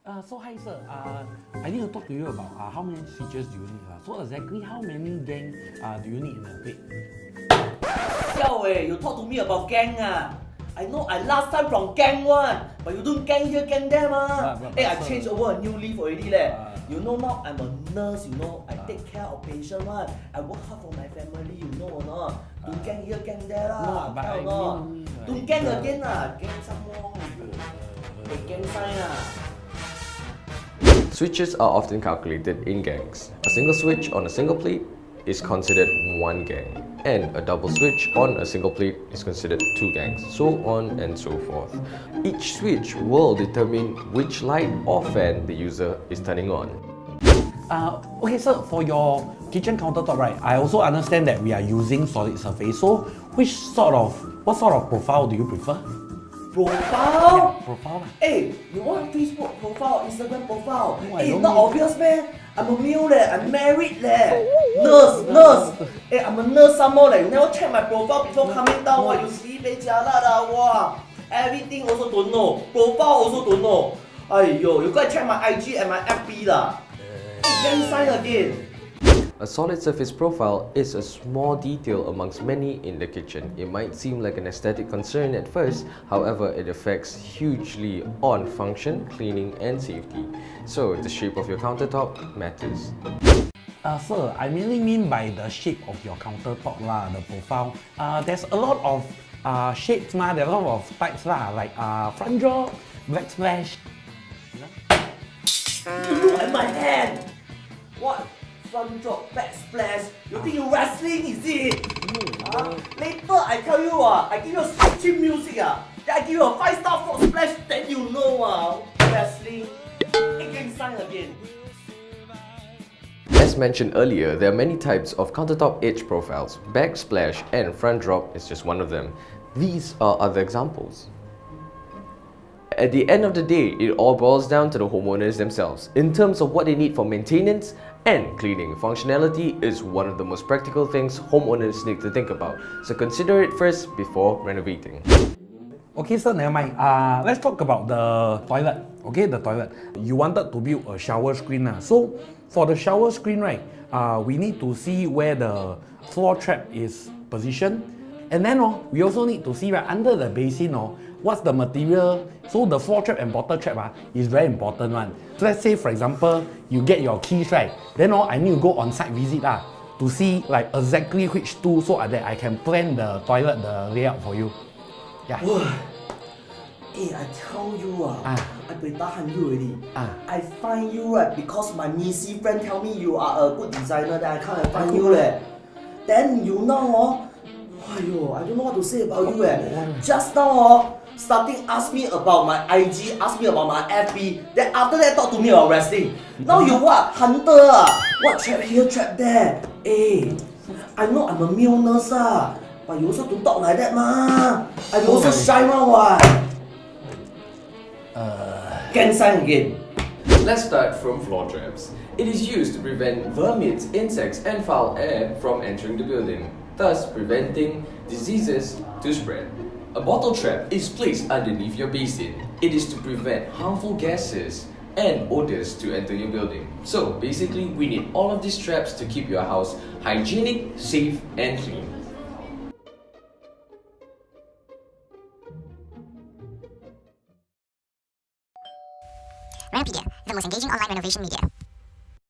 So hi sir, I need to talk to you about how many switches do you need. So exactly how many gang do you need in a bed? Siao you talk to me about gang I know I last time from gang one, but you don't gang here, gang there I changed over a new leaf already you know now I'm a nurse, you know, I take care of patient one. I work hard for my family, you know or not? Don't gang here, gang there No, but I mean, don't gang again gang some more. Gang sign Switches are often calculated in gangs. A single switch on a single plate is considered one gang, and a double switch on a single plate is considered two gangs, so on and so forth. Each switch will determine which light or fan the user is turning on. Okay sir, for your kitchen countertop, right, I also understand that we are using solid surface. So what sort of profile do you prefer? Profile? Yeah, profile. You want Facebook profile, Instagram profile? No, not obvious man. I'm a male I'm married Nurse. I'm a nurse some more You never check my profile before coming down you see everything also don't know. Profile also don't know. You gotta check my IG and my FB Gang sign again. A solid surface profile is a small detail amongst many in the kitchen. It might seem like an aesthetic concern at first, however it affects hugely on function, cleaning and safety. So the shape of your countertop matters. Sir, I mainly mean by the shape of your countertop the profile. There's a lot of shapes there are a lot of types like front drop, black splash. You look at my hand! What? Front drop, back splash. You think you wrestling, is it? Later I tell you I give you a stream music then I give you a 5-star frog splash, then you know wrestling. Gang sign again. As mentioned earlier, there are many types of countertop edge profiles. Backsplash and front drop is just one of them. These are other examples. At the end of the day, it all boils down to the homeowners themselves. In terms of what they need for maintenance and cleaning, functionality is one of the most practical things homeowners need to think about. So consider it first before renovating. Okay sir, never mind. Let's talk about the toilet. Okay, the toilet. You wanted to build a shower screen. So for the shower screen, right, we need to see where the floor trap is positioned. And then we also need to see under the basin what's the material. So the floor trap and bottle trap is very important one. So let's say for example, you get your keys right, then I need to go on site visit to see like exactly which tool so that I can plan the toilet, the layout for you. Yeah. I tell you I been tahan you already. I find you because my Missy friend tell me you are a good designer, then I come and find you Then you know I don't know what to say about you Just now starting ask me about my IG, ask me about my FB, then after that talk to me about wrestling. Now you what? Hunter What trap here, trap there? I know I'm a male nurse but you also don't talk like that I also shy Gang sign again. Let's start from floor traps. It is used to prevent vermin, insects and foul air from entering the building, thus preventing diseases to spread. A bottle trap is placed underneath your basin. It is to prevent harmful gases and odors to enter your building. So basically, we need all of these traps to keep your house hygienic, safe and clean. Renopedia, the most engaging online renovation media.